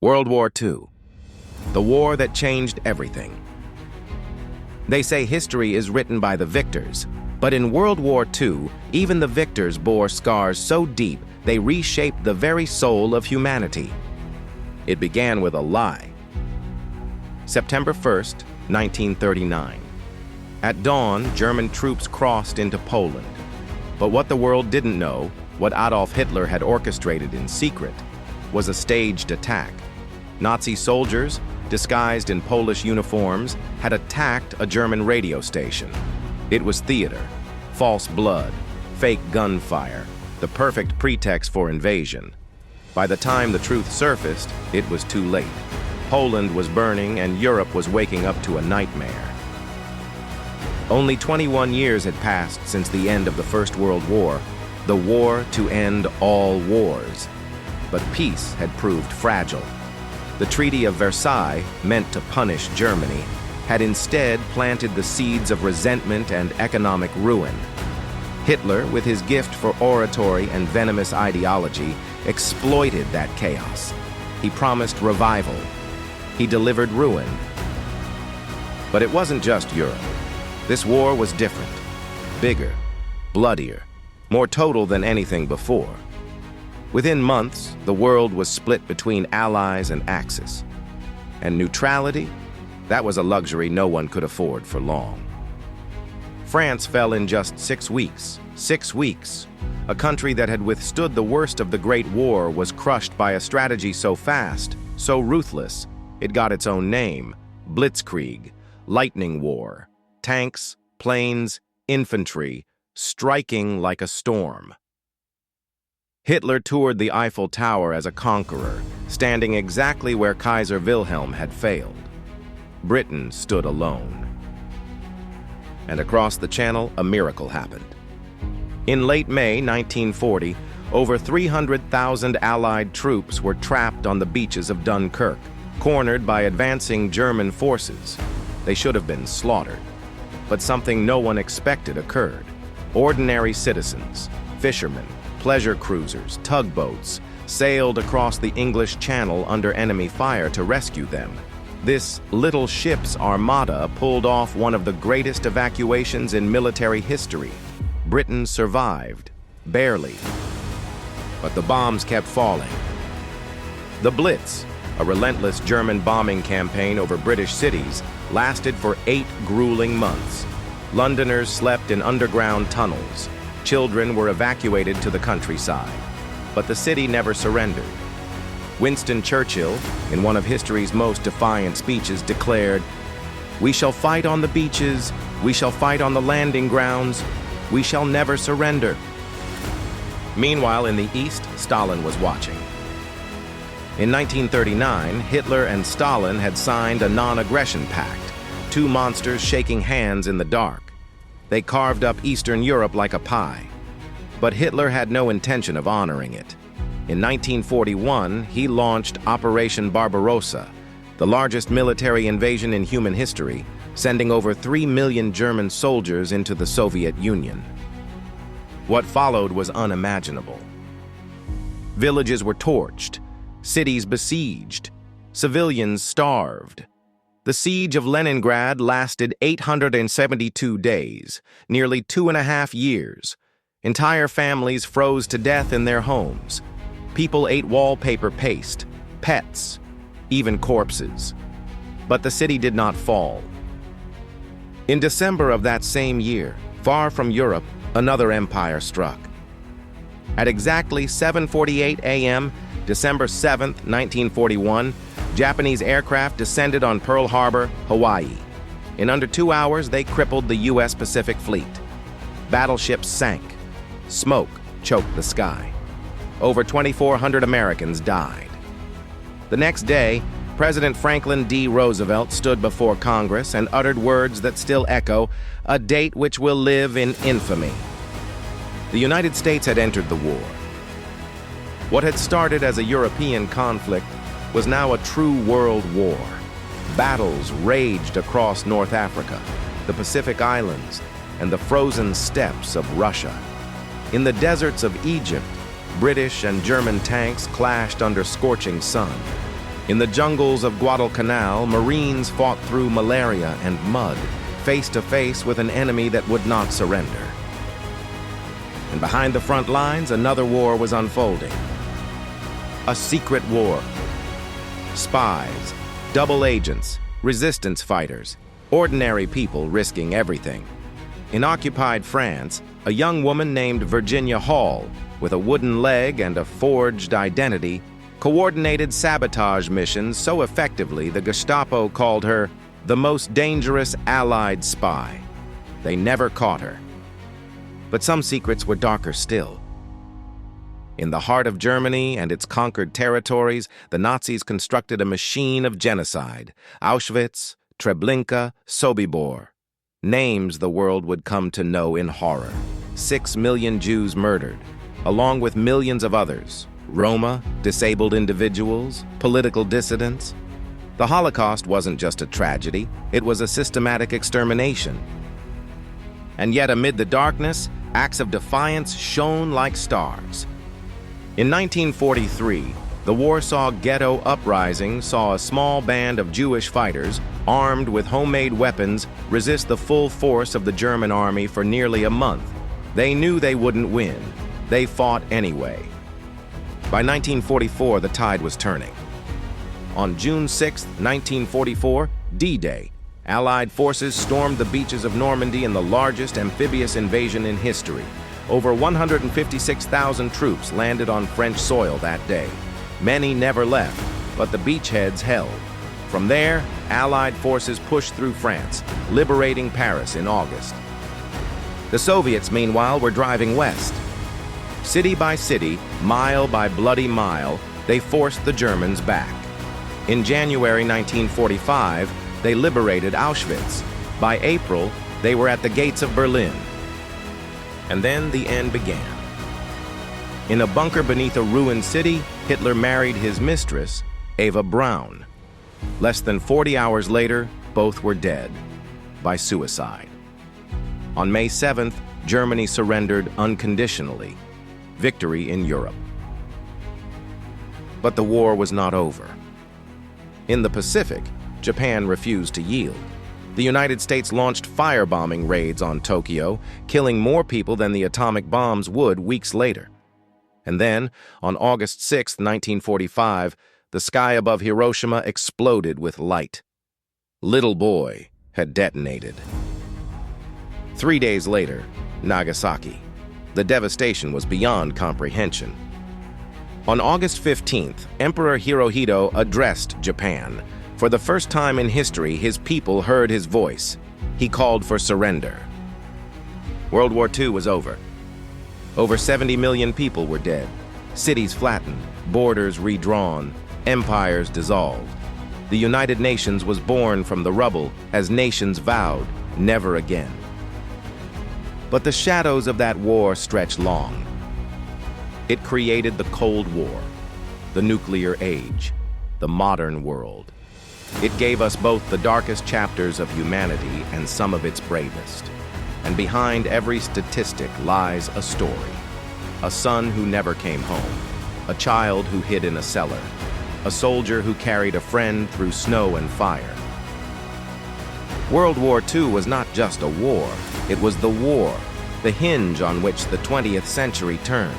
World War II, the war that changed everything. They say history is written by the victors, but in World War II, even the victors bore scars so deep they reshaped the very soul of humanity. It began with a lie. September 1st, 1939. At dawn, German troops crossed into Poland. But what the world didn't know, what Adolf Hitler had orchestrated in secret, was a staged attack. Nazi soldiers, disguised in Polish uniforms, had attacked a German radio station. It was theater, false blood, fake gunfire, the perfect pretext for invasion. By the time the truth surfaced, it was too late. Poland was burning and Europe was waking up to a nightmare. Only 21 years had passed since the end of the First World War, the war to end all wars. But peace had proved fragile. The Treaty of Versailles, meant to punish Germany, had instead planted the seeds of resentment and economic ruin. Hitler, with his gift for oratory and venomous ideology, exploited that chaos. He promised revival. He delivered ruin. But it wasn't just Europe. This war was different, bigger, bloodier, more total than anything before. Within months, the world was split between Allies and Axis. And neutrality? That was a luxury no one could afford for long. France fell in just 6 weeks. 6 weeks. A country that had withstood the worst of the Great War was crushed by a strategy so fast, so ruthless, it got its own name: Blitzkrieg, Lightning War. Tanks, planes, infantry, striking like a storm. Hitler toured the Eiffel Tower as a conqueror, standing exactly where Kaiser Wilhelm had failed. Britain stood alone. And across the Channel, a miracle happened. In late May 1940, over 300,000 Allied troops were trapped on the beaches of Dunkirk, cornered by advancing German forces. They should have been slaughtered. But something no one expected occurred. Ordinary citizens, fishermen, pleasure cruisers, tugboats, sailed across the English Channel under enemy fire to rescue them. This little ship's armada pulled off one of the greatest evacuations in military history. Britain survived, barely. But the bombs kept falling. The Blitz, a relentless German bombing campaign over British cities, lasted for 8 grueling months. Londoners slept in underground tunnels. Children were evacuated to the countryside. But the city never surrendered. Winston Churchill, in one of history's most defiant speeches, declared, "We shall fight on the beaches, we shall fight on the landing grounds, we shall never surrender." Meanwhile, in the East, Stalin was watching. In 1939, Hitler and Stalin had signed a non-aggression pact, two monsters shaking hands in the dark. They carved up Eastern Europe like a pie. But Hitler had no intention of honoring it. In 1941, he launched Operation Barbarossa, the largest military invasion in human history, sending over 3 million German soldiers into the Soviet Union. What followed was unimaginable. Villages were torched, cities besieged, civilians starved. The siege of Leningrad lasted 872 days, nearly 2.5 years. Entire families froze to death in their homes. People ate wallpaper paste, pets, even corpses. But the city did not fall. In December of that same year, far from Europe, another empire struck. At exactly 7:48 a.m., December 7, 1941, Japanese aircraft descended on Pearl Harbor, Hawaii. In under 2 hours, they crippled the U.S. Pacific Fleet. Battleships sank. Smoke choked the sky. Over 2,400 Americans died. The next day, President Franklin D. Roosevelt stood before Congress and uttered words that still echo, a date which will live in infamy. The United States had entered the war. What had started as a European conflict was now a true world war. Battles raged across North Africa, the Pacific Islands, and the frozen steppes of Russia. In the deserts of Egypt, British and German tanks clashed under scorching sun. In the jungles of Guadalcanal, Marines fought through malaria and mud, face to face with an enemy that would not surrender. And behind the front lines, another war was unfolding. A secret war. Spies, double agents, resistance fighters, ordinary people risking everything. In occupied France, a young woman named Virginia Hall, with a wooden leg and a forged identity, coordinated sabotage missions so effectively the Gestapo called her the most dangerous Allied spy. They never caught her. But some secrets were darker still. In the heart of Germany and its conquered territories, the Nazis constructed a machine of genocide. Auschwitz, Treblinka, Sobibor. Names the world would come to know in horror. 6 million Jews murdered, along with millions of others. Roma, disabled individuals, political dissidents. The Holocaust wasn't just a tragedy, it was a systematic extermination. And yet amid the darkness, acts of defiance shone like stars. In 1943, the Warsaw Ghetto Uprising saw a small band of Jewish fighters, armed with homemade weapons, resist the full force of the German army for nearly a month. They knew they wouldn't win. They fought anyway. By 1944, the tide was turning. On June 6, 1944, D-Day, Allied forces stormed the beaches of Normandy in the largest amphibious invasion in history. Over 156,000 troops landed on French soil that day. Many never left, but the beachheads held. From there, Allied forces pushed through France, liberating Paris in August. The Soviets, meanwhile, were driving west. City by city, mile by bloody mile, they forced the Germans back. In January 1945, they liberated Auschwitz. By April, they were at the gates of Berlin. And then the end began. In a bunker beneath a ruined city, Hitler married his mistress, Eva Braun. Less than 40 hours later, both were dead by suicide. On May 7th, Germany surrendered unconditionally. Victory in Europe. But the war was not over. In the Pacific, Japan refused to yield. The United States launched firebombing raids on Tokyo, killing more people than the atomic bombs would weeks later. And then, on August 6, 1945, the sky above Hiroshima exploded with light. Little Boy had detonated. 3 days later, Nagasaki. The devastation was beyond comprehension. On August 15th, Emperor Hirohito addressed Japan. For the first time in history, his people heard his voice. He called for surrender. World War II was over. Over 70 million people were dead. Cities flattened, borders redrawn, empires dissolved. The United Nations was born from the rubble as nations vowed never again. But the shadows of that war stretched long. It created the Cold War, the nuclear age, the modern world. It gave us both the darkest chapters of humanity and some of its bravest. And behind every statistic lies a story. A son who never came home, a child who hid in a cellar, a soldier who carried a friend through snow and fire. World War II was not just a war, it was the war, the hinge on which the 20th century turned.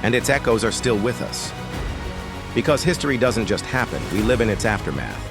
And its echoes are still with us. Because history doesn't just happen, we live in its aftermath.